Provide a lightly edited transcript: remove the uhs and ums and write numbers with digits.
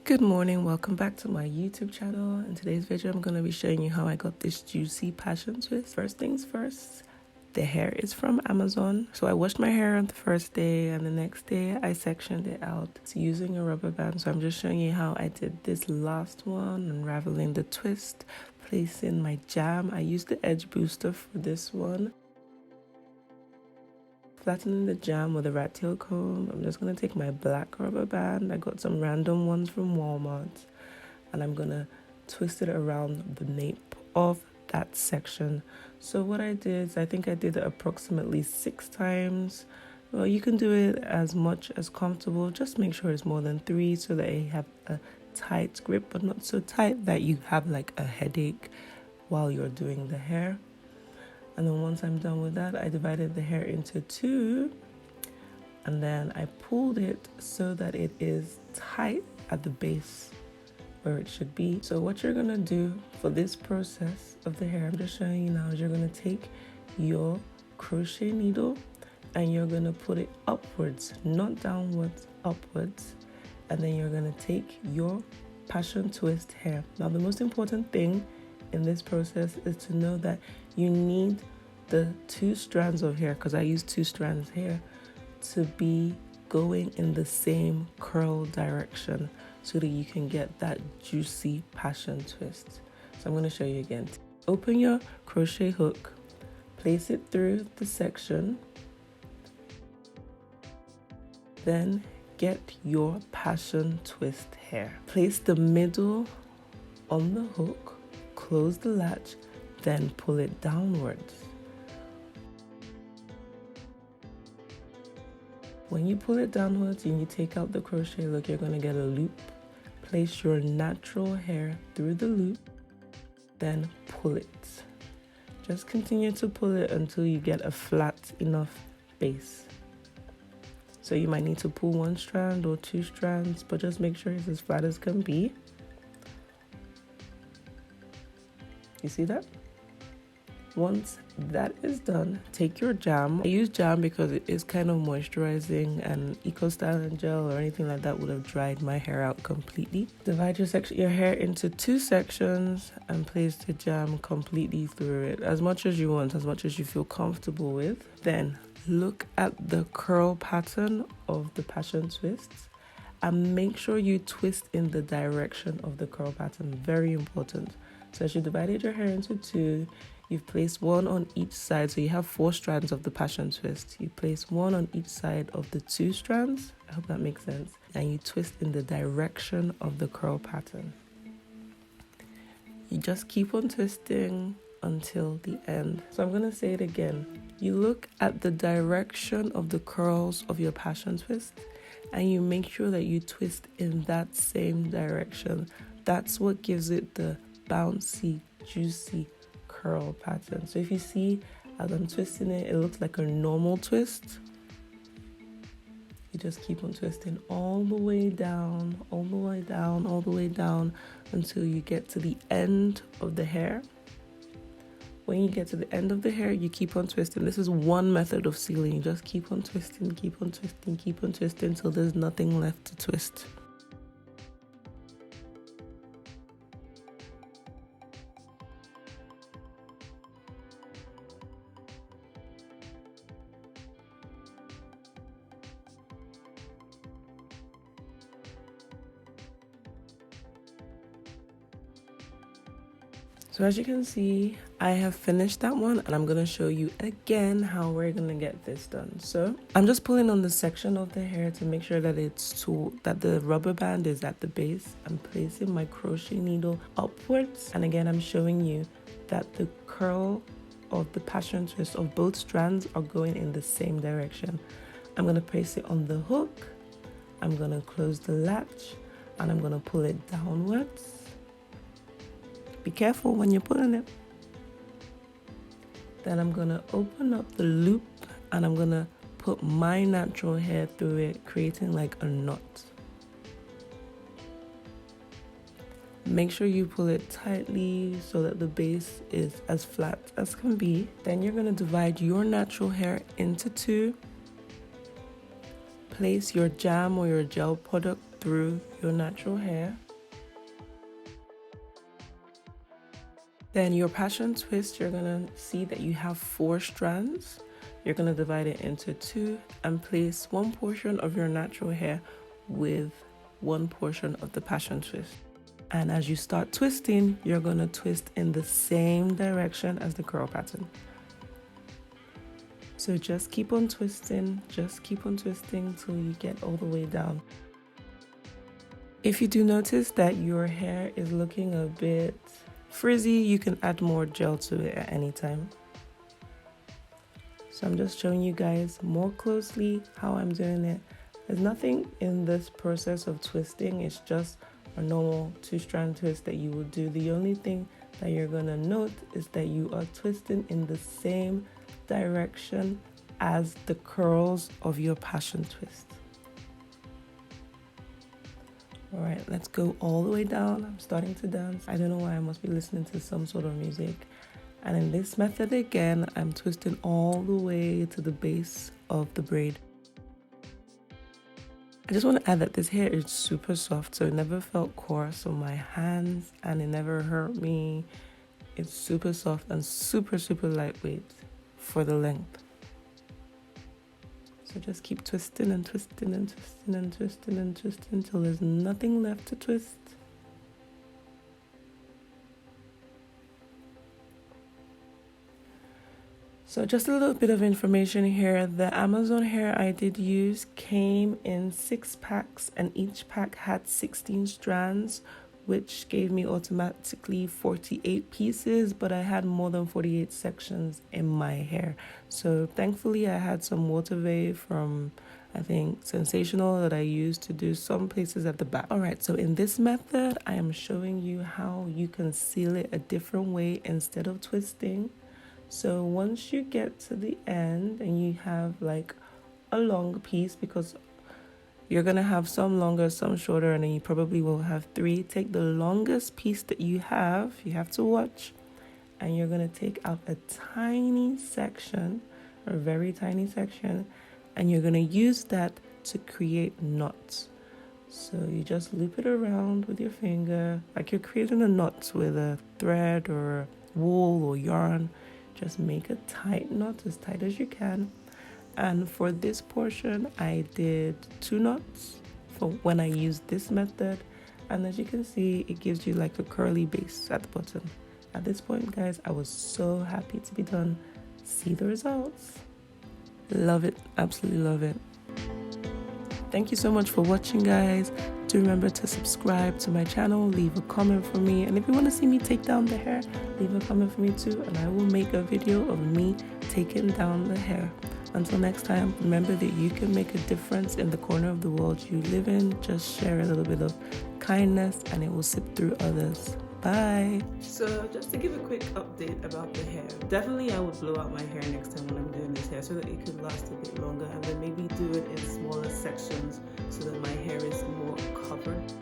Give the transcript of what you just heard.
Good morning, welcome back to my YouTube channel. In today's video, I'm going to be showing you how I got this juicy passion twist. First things first, the hair is from Amazon. So I washed my hair on the first day and the next day I sectioned it out using a rubber band. So I'm just showing you how I did this last one, unraveling the twist, placing my jam. I used the edge booster for this one. Flattening the jam with a rat tail comb. I'm just going to take my black rubber band. I got some random ones from Walmart. And I'm going to twist it around the nape of that section. So what I did is I think I did it approximately 6 times. Well, you can do it as much as comfortable. Just make sure it's more than 3 so that you have a tight grip, but not so tight that you have like a headache while you're doing the hair. And then once I'm done with that, I divided the hair into 2 and then I pulled it so that it is tight at the base where it should be. So what you're gonna do for this process of the hair, I'm just showing you now, is you're gonna take your crochet needle and you're gonna put it upwards, not downwards, upwards. And then you're gonna take your passion twist hair. Now the most important thing in this process is to know that you need the 2 strands of hair, because I use 2 strands here, to be going in the same curl direction so that you can get that juicy passion twist. So I'm going to show you again. Open your crochet hook, place it through the section, then get your passion twist hair. Place the middle on the hook, close the latch, then pull it downwards. When you pull it downwards and you take out the crochet hook, you're going to get a loop. Place your natural hair through the loop, then pull it. Just continue to pull it until you get a flat enough base. So you might need to pull 1 strand or 2 strands, but just make sure it's as flat as can be. You see that? Once that is done, take your jam. I use jam because it is kind of moisturizing, and Eco Styling gel or anything like that would have dried my hair out completely. Divide your hair into 2 sections and place the jam completely through it, as much as you want, as much as you feel comfortable with. Then look at the curl pattern of the passion twists and make sure you twist in the direction of the curl pattern. Very important. So as you divided your hair into 2, you've placed 1 on each side. So you have 4 strands of the passion twist. You place 1 on each side of the 2 strands. I hope that makes sense. And you twist in the direction of the curl pattern. You just keep on twisting until the end. So I'm going to say it again. You look at the direction of the curls of your passion twist and you make sure that you twist in that same direction. That's what gives it the bouncy, juicy curl pattern. So if you see as I'm twisting it, it looks like a normal twist. You just keep on twisting all the way down, all the way down, all the way down until you get to the end of the hair. When you get to the end of the hair, you keep on twisting. This is one method of sealing. You just keep on twisting, keep on twisting, keep on twisting until there's nothing left to twist. So as you can see, I have finished that one and I'm going to show you again how we're going to get this done. So I'm just pulling on the section of the hair to make sure that that the rubber band is at the base. I'm placing my crochet needle upwards. And again, I'm showing you that the curl of the passion twist of both strands are going in the same direction. I'm going to place it on the hook. I'm going to close the latch and I'm going to pull it downwards. Be careful when you're pulling it. Then I'm going to open up the loop and I'm going to put my natural hair through it, creating like a knot. Make sure you pull it tightly so that the base is as flat as can be. Then you're going to divide your natural hair into 2. Place your jam or your gel product through your natural hair. Then your passion twist, you're gonna see that you have 4 strands. You're gonna divide it into 2 and place one portion of your natural hair with one portion of the passion twist. And as you start twisting, you're gonna twist in the same direction as the curl pattern. So just keep on twisting till you get all the way down. If you do notice that your hair is looking a bit frizzy, you can add more gel to it at any time. So I'm just showing you guys more closely how I'm doing it. There's nothing in this process of twisting, it's just a normal 2-strand twist that you would do. The only thing that you're gonna note is that you are twisting in the same direction as the curls of your passion twist. All right, let's go all the way down. I'm starting to dance. I don't know why, I must be listening to some sort of music. And in this method again, I'm twisting all the way to the base of the braid. I just want to add that this hair is super soft, so it never felt coarse on my hands and it never hurt me. It's super soft and super lightweight for the length. So just keep twisting and twisting and twisting and twisting and twisting until there's nothing left to twist. So just a little bit of information here. The Amazon hair I did use came in 6 packs and each pack had 16 strands, which gave me automatically 48 pieces, but I had more than 48 sections in my hair. So thankfully I had some water wave from, I think, Sensational that I used to do some places at the back. All right, so in this method, I am showing you how you can seal it a different way instead of twisting. So once you get to the end and you have like a long piece, because you're gonna have some longer, some shorter, and then you probably will have 3. Take the longest piece that you have to watch, and you're gonna take out a tiny section, a very tiny section, and you're gonna use that to create knots. So you just loop it around with your finger, like you're creating a knot with a thread or wool or yarn. Just make a tight knot, as tight as you can. And for this portion, I did 2 knots for when I used this method. And as you can see, it gives you like a curly base at the bottom. At this point, guys, I was so happy to be done. See the results. Love it, absolutely love it. Thank you so much for watching, guys. Do remember to subscribe to my channel, leave a comment for me, and if you want to see me take down the hair, leave a comment for me too, and I will make a video of me taking down the hair. Until next time, remember that you can make a difference in the corner of the world you live in. Just share a little bit of kindness and it will sip through others. Bye. So just to give a quick update about the hair, definitely I would blow out my hair next time when I'm doing this hair so that it could last a bit longer, and then maybe do it in smaller sections so that my hair is more covered.